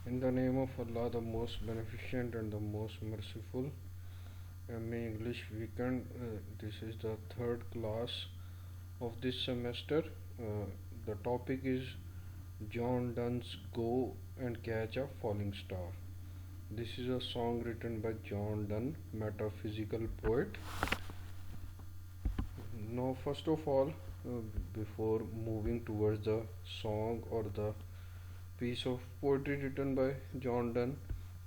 In the name of Allah, the most beneficent and the most merciful. MA English Weekend. This is the third class of this semester. The topic is John Donne's Go and Catch a Falling Star. This is a song written by John Donne, metaphysical poet. Now, first of all, before moving towards the song or the piece of poetry written by John Donne,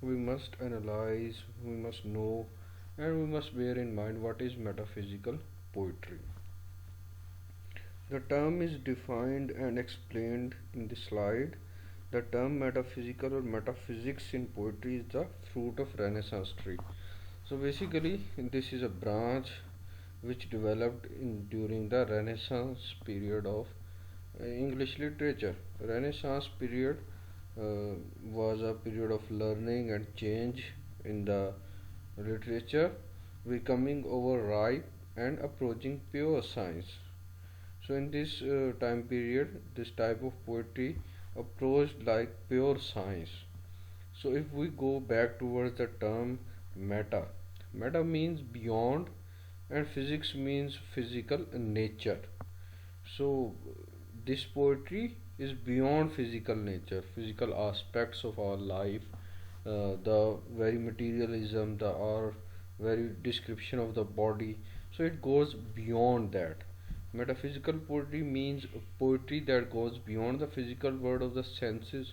we must analyze, we must know, and we must bear in mind what is metaphysical poetry. The term is defined and explained in the slide. The term metaphysical or metaphysics in poetry is the fruit of Renaissance tree. So basically, this is a branch which developed during the Renaissance period of English literature. Renaissance period was a period of learning and change in the literature, becoming overripe and approaching pure science. So, in this time period, this type of poetry approached like pure science. So, if we go back towards the term meta, meta means beyond, and physics means physical nature. So, this poetry is beyond physical nature, physical aspects of our life, the very materialism, the our very description of the body. So, it goes beyond that. Metaphysical poetry means poetry that goes beyond the physical world of the senses.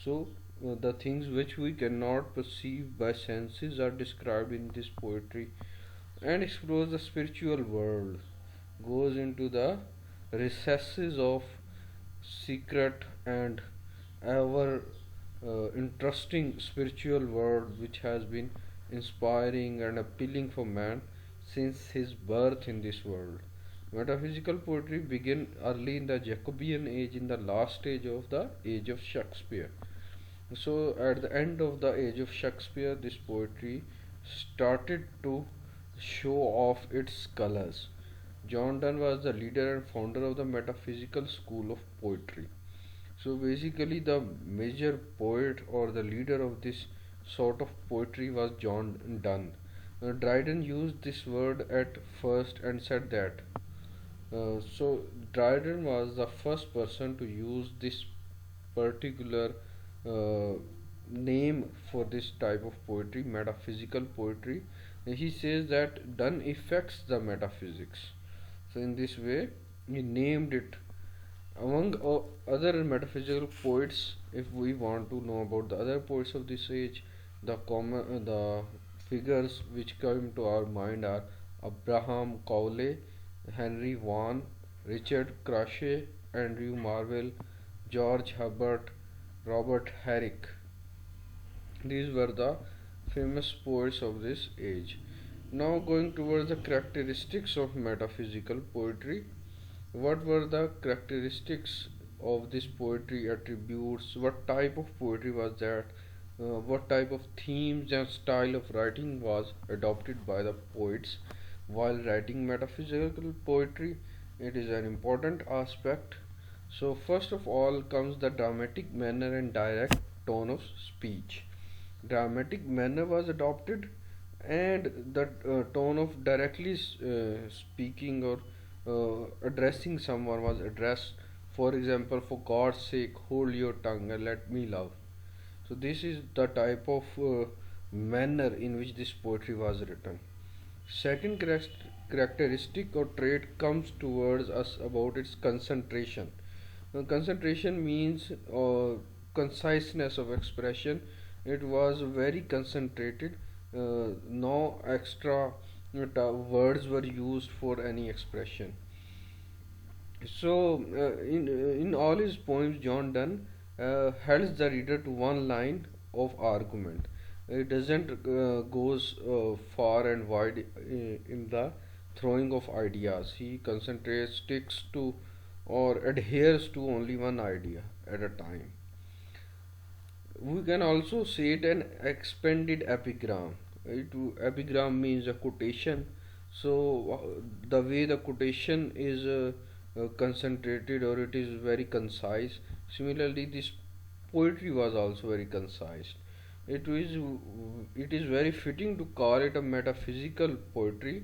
So, the things which we cannot perceive by senses are described in this poetry and explores the spiritual world, goes into the recesses of secret and ever interesting spiritual world which has been inspiring and appealing for man since his birth in this world. Metaphysical poetry began early in the Jacobean age, in the last stage of the age of Shakespeare. So, at the end of the age of Shakespeare, this poetry started to show off its colors. John Donne was the leader and founder of the metaphysical school of poetry. So basically, the major poet or the leader of this sort of poetry was John Donne. Dryden used this word at first and said that. So Dryden was the first person to use this particular uh, name for this type of poetry, metaphysical poetry. He says that Donne affects the metaphysics. So in this way, he named it. Among other metaphysical poets, if we want to know about the other poets of this age, the figures which come to our mind are Abraham Cowley, Henry Vaughan, Richard Crashaw, Andrew Marvell, George Herbert, Robert Herrick. These were the famous poets of this age. Now, going towards the characteristics of metaphysical poetry, what were the characteristics of this poetry, attributes? What type of poetry was that? What type of themes and style of writing was adopted by the poets while writing metaphysical poetry? It is an important aspect. So, first of all comes the dramatic manner and direct tone of speech. Dramatic manner was adopted, and the tone of directly speaking or addressing someone was addressed. For example, for God's sake, hold your tongue and let me love. So, this is the type of manner in which this poetry was written. Second characteristic or trait comes towards us about its concentration. Concentration means conciseness of expression. It was very concentrated. No extra words were used for any expression. So, in all his poems, John Donne helps the reader to one line of argument. It doesn't goes far and wide in the throwing of ideas. He concentrates, sticks to, or adheres to only one idea at a time. We can also say it an expanded epigram. Epigram means a quotation. So the way the quotation is concentrated or it is very concise. Similarly, this poetry was also very concise. It is very fitting to call it a metaphysical poetry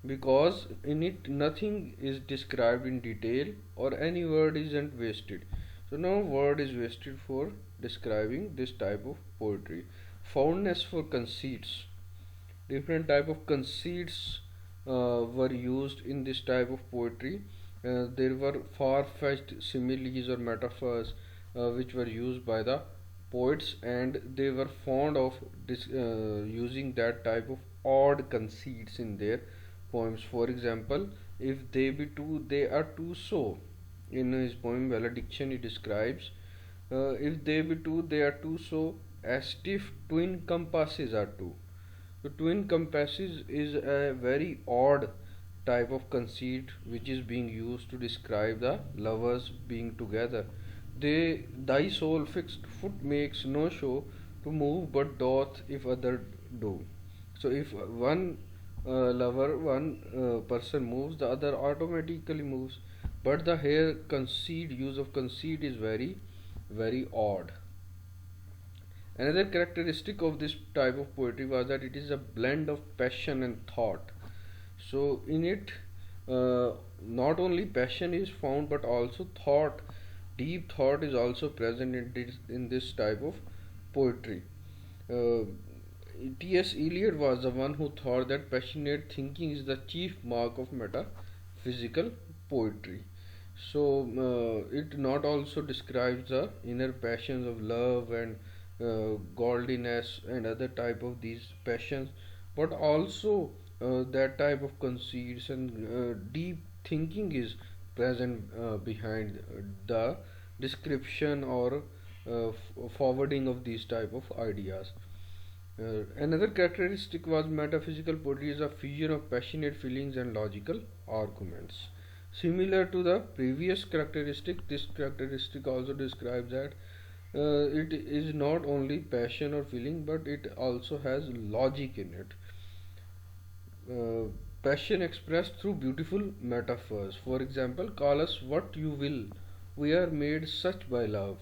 because in it nothing is described in detail or any word isn't wasted. So no word is wasted for describing this type of poetry. Fondness for conceits. Different type of conceits were used in this type of poetry. There were far-fetched similes or metaphors which were used by the poets, and they were fond of using that type of odd conceits in their poems. For example, if they be two, they are two so. In his poem Valediction, he describes, if they be two, they are two so, as if twin compasses are two. So twin compasses is a very odd type of conceit which is being used to describe the lovers being together. Thy soul fixed foot makes no show to move, but doth if other do. So if one one person moves, the other automatically moves. But the here conceit use of conceit is very odd. Another characteristic of this type of poetry was that it is a blend of passion and thought. So in it, not only passion is found but also thought. Deep thought is also present in this type of poetry. Uh, T.S. Eliot was the one who thought that passionate thinking is the chief mark of metaphysical poetry. So it not also describes the inner passions of love and godliness and other type of these passions, but also that type of conceits and deep thinking is present behind the description or forwarding of these type of ideas. Another characteristic was metaphysical poetry is a fusion of passionate feelings and logical arguments. Similar to the previous characteristic, this characteristic also describes that it is not only passion or feeling but it also has logic in it. Passion expressed through beautiful metaphors. For example, call us what you will, we are made such by love.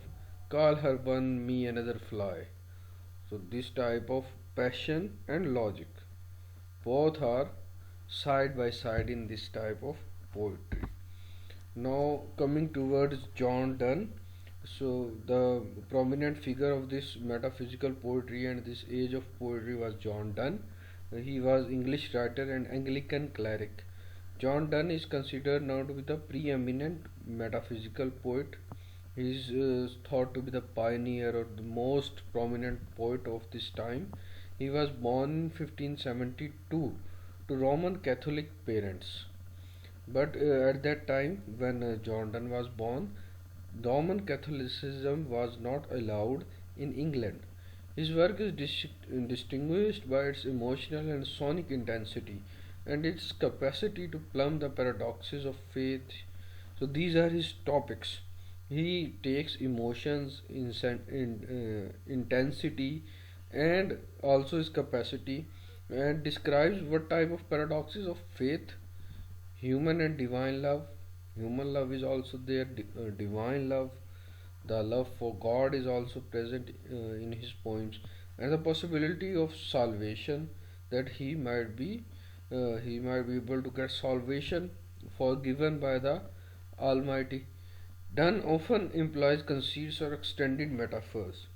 Call her one, me another fly. So, this type of passion and logic both are side by side in this type of poetry. Now, coming towards John Donne, so the prominent figure of this metaphysical poetry and this age of poetry was John Donne. He was English writer and Anglican cleric. John Donne is considered now to be the preeminent metaphysical poet. He is thought to be the pioneer or the most prominent poet of this time. He was born in 1572 to Roman Catholic parents. But at that time, when John Donne was born, Roman Catholicism was not allowed in England. His work is distinguished by its emotional and sonic intensity and its capacity to plumb the paradoxes of faith. So these are his topics. He takes emotions, intensity, and also his capacity, and describes what type of paradoxes of faith, human and divine love. Human love is also there, divine love, the love for God is also present in his poems, and the possibility of salvation, that he might be able to get salvation forgiven by the Almighty. Donne often implies conceits or extended metaphors.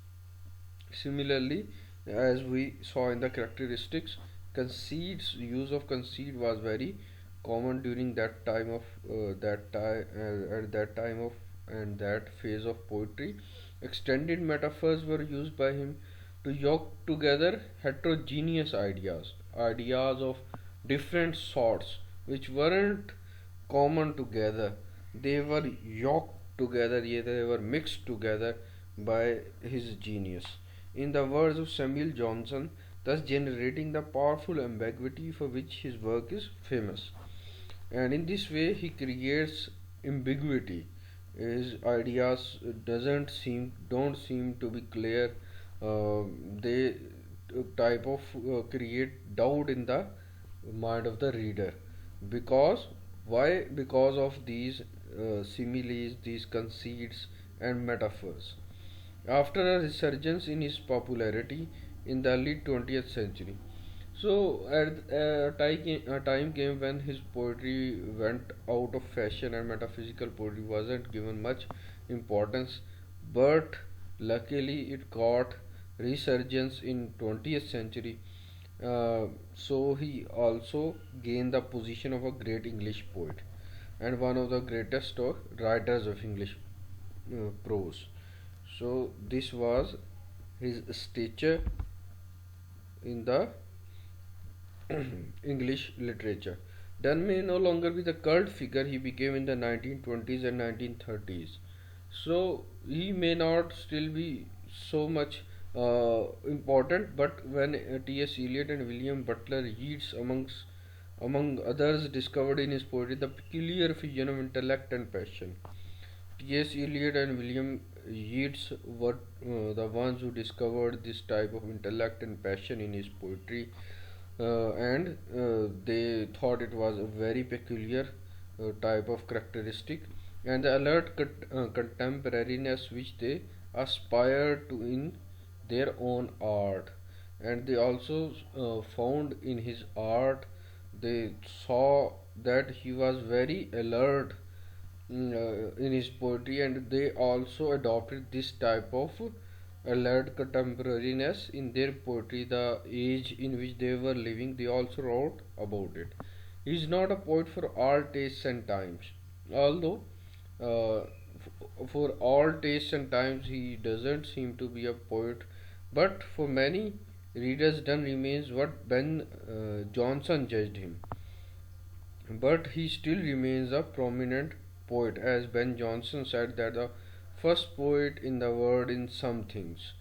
Similarly, as we saw in the characteristics, conceits use of conceit was very common during that time of that time at that time of and that phase of poetry. Extended metaphors were used by him to yoke together heterogeneous ideas of different sorts which weren't common together. They were yoked together, yeah, they were mixed together by his genius. In the words of Samuel Johnson, thus generating the powerful ambiguity for which his work is famous. And in this way, he creates ambiguity. His ideas don't seem to be clear. They type of create doubt in the mind of the reader. Because why? Because of these similes, these conceits and metaphors. after a resurgence in his popularity in the early 20th century. So, at a time came when his poetry went out of fashion and metaphysical poetry wasn't given much importance, but luckily it caught resurgence in 20th century. So he also gained the position of a great English poet and one of the greatest writers of English prose. So this was his stature in the English literature. Donne may no longer be the cult figure he became in the 1920s and 1930s. So he may not still be so much important, but when T.S. Eliot and William Butler Yeats, among others, discovered in his poetry the peculiar fusion of intellect and passion. T.S. Eliot and William Yeats were the ones who discovered this type of intellect and passion in his poetry, and they thought it was a very peculiar type of characteristic, and the alert contemporariness which they aspired to in their own art. And they also found in his art, they saw that he was very alert in his poetry, and they also adopted this type of alert contemporariness in their poetry. The age in which they were living, they also wrote about it. He is not a poet for all tastes and times, although uh, for all tastes and times he doesn't seem to be a poet, but for many readers Donne remains what Ben Jonson judged him, but he still remains a prominent poet, as Ben Jonson said that the first poet in the world in some things.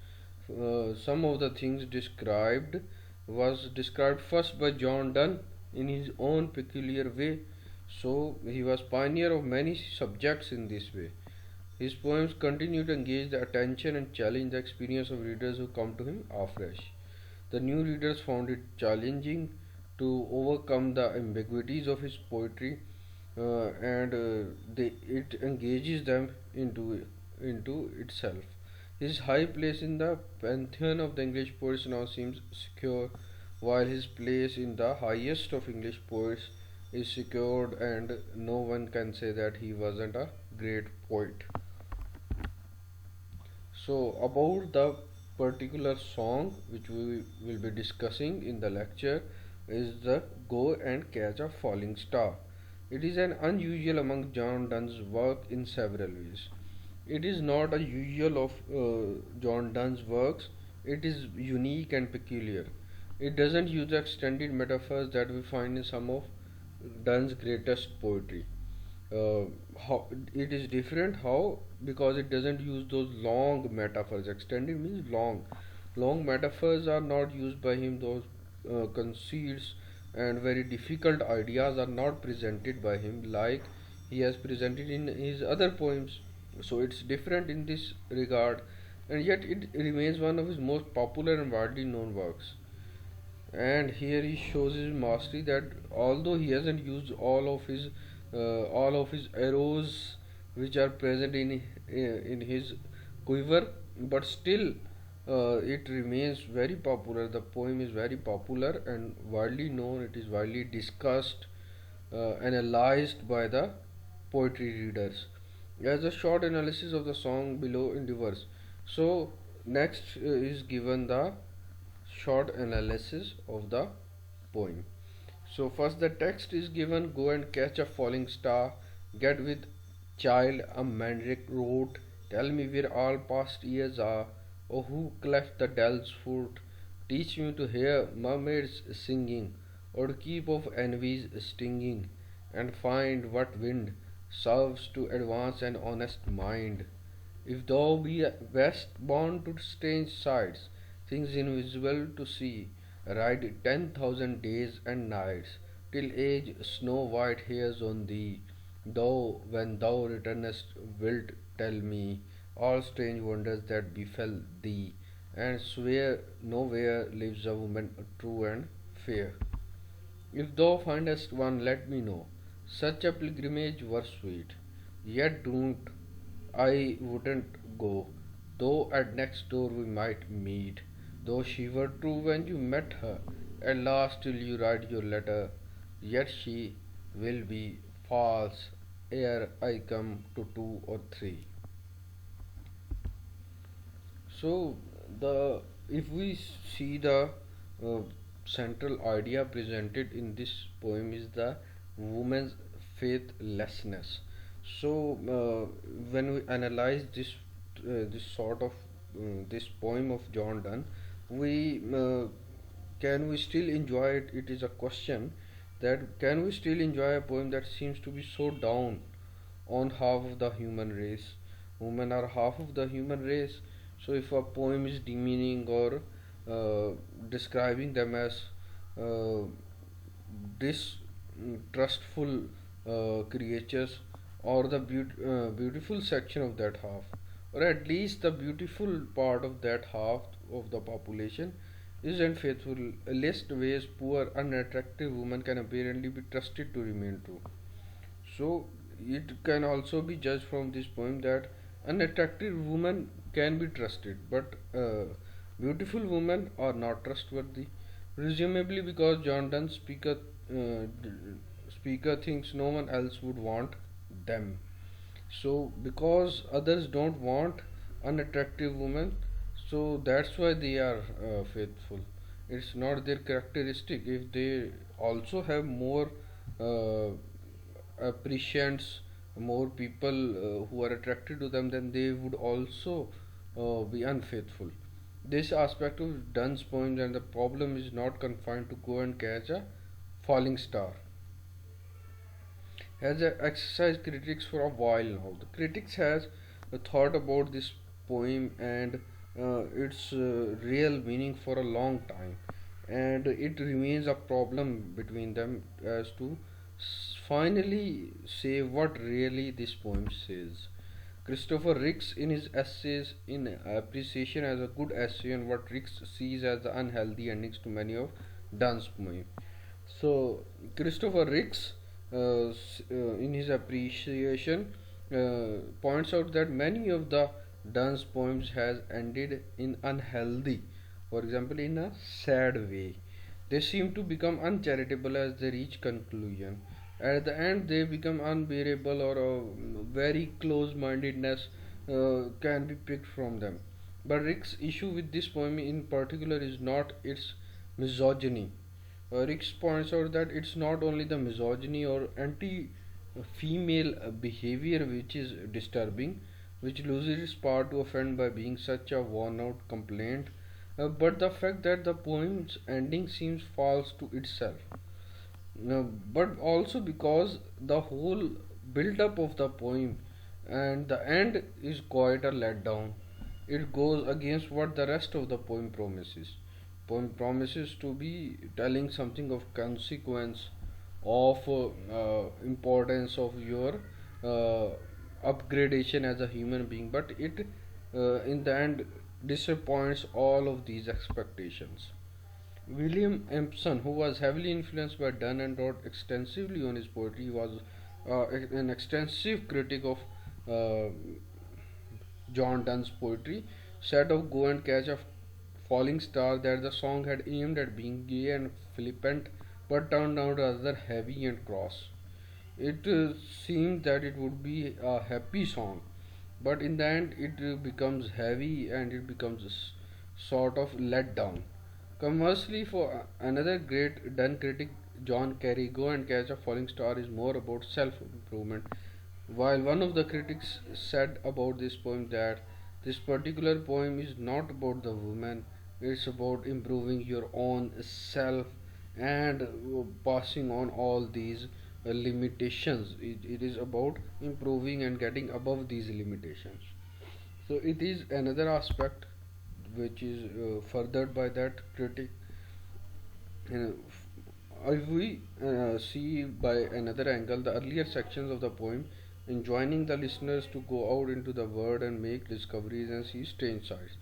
Some of the things described was described first by John Donne in his own peculiar way. So he was pioneer of many subjects in this way. His poems continue to engage the attention and challenge the experience of readers who come to him afresh. The new readers found it challenging to overcome the ambiguities of his poetry, and it engages them into itself. His high place in the pantheon of the English poets now seems secure, while his place in the highest of English poets is secured, and no one can say that he wasn't a great poet. So, about the particular song which we will be discussing in the lecture is the Go and Catch a Falling Star. It is an unusual among John Donne's work in several ways. It is not a usual of John Donne's works, it is unique and peculiar. It doesn't use the extended metaphors that we find in some of Donne's greatest poetry. uh, how it is different, how, because it doesn't use those long metaphors. Extended means long metaphors are not used by him. Those conceits and very difficult ideas are not presented by him like he has presented in his other poems. So it's different in this regard, and yet it remains one of his most popular and widely known works. And here he shows his mastery, that although he hasn't used all of his arrows which are present in his quiver, but still it remains very popular. The poem is very popular and widely known. It is widely discussed, analyzed by the poetry readers. As a short analysis of the song below in the verse. So next is given the short analysis of the poem. So first the text is given: go and catch a falling star, get with child a mandrake root, tell me where all past years are, or who cleft the dell's foot, teach me to hear mermaids singing, or to keep off envy's stinging, and find what wind serves to advance an honest mind. If thou be west born to strange sights, things invisible to see, ride 10,000 days and nights, till age snow white hairs on thee. Thou, when thou returnest, wilt tell me all strange wonders that befell thee, and swear nowhere lives a woman true and fair. If thou findest one, let me know. Such a pilgrimage were sweet, yet don't I wouldn't go. Though at next door we might meet, though she were true when you met her, at last till you write your letter, yet she will be false ere I come to two or three. So the if we see the uh, central idea presented in this poem is the woman's faithlessness. So when we analyze this sort of this poem of John Donne, we can we still enjoy it? It is a question that can we still enjoy a poem that seems to be so down on half of the human race? Women are half of the human race. So if a poem is demeaning or describing them as uh, distrustful creatures, or the beautiful section of that half, or at least the beautiful part of that half of the population is unfaithful, lest ways poor unattractive woman can apparently be trusted to remain true. So it can also be judged from this poem that unattractive women can be trusted, but beautiful women are not trustworthy. Presumably because John Donne speaker thinks no one else would want them. So because others don't want unattractive women, so that's why they are faithful. It's not their characteristic. If they also have more uh, appreciants, more people who are attracted to them, then they would also be unfaithful. This aspect of Donne's poems and the problem is not confined to go and catch a falling star. Has exercised critics for a while now. The critics has thought about this poem and its real meaning for a long time, and it remains a problem between them as to finally say what really this poem says. Christopher Ricks, in his essays in appreciation as a good essay and what Ricks sees as the unhealthy endings to many of Donne's poems. So Christopher Ricks, in his appreciation, points out that many of the Donne's poems has ended in unhealthy, for example, in a sad way. They seem to become uncharitable as they reach conclusion. At the end, they become unbearable, or a very close-mindedness can be picked from them. But Rick's issue with this poem in particular is not its misogyny. Ricks points out that it's not only the misogyny or anti female behavior which is disturbing, which loses its power to offend by being such a worn out complaint, but the fact that the poem's ending seems false to itself. But also because the whole build up of the poem and the end is quite a letdown. It goes against what the rest of the poem promises. Poem promises to be telling something of consequence, of importance of your uh, upgradation as a human being, but it in the end disappoints all of these expectations. William Empson, who was heavily influenced by Donne and wrote extensively on his poetry, was an extensive critic of uh, John Donne's poetry, said of Go and Catch a Falling Star that the song had aimed at being gay and flippant but turned out rather heavy and cross. It seemed that it would be a happy song, but in the end, it becomes heavy and it becomes sort of let down. Conversely, for another great Donne critic, John Carey, Go and Catch a Falling Star is more about self improvement. While one of the critics said about this poem that this particular poem is not about the woman, it's about improving your own self and passing on all these limitations. It is about improving and getting above these limitations. So, it is another aspect which is furthered by that critic. If we see by another angle the earlier sections of the poem, enjoining the listeners to go out into the world and make discoveries and see strange sights.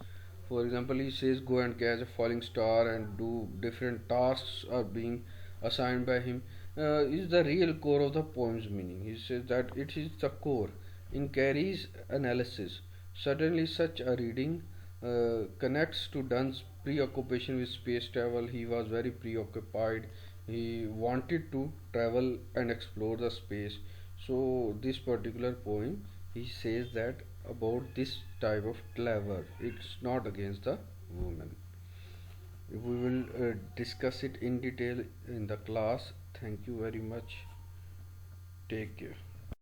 For example, he says, "Go and catch a falling star and do different tasks are being assigned by him." Is the real core of the poem's meaning. He says that it is the core. In Carey's analysis, Certainly, such a reading connects to Dunn's preoccupation with space travel. He was very preoccupied. He wanted to travel and explore the space. So, this particular poem, he says that about this type of clever. It's not against the woman. We will discuss it in detail in the class. Thank you very much. Take care.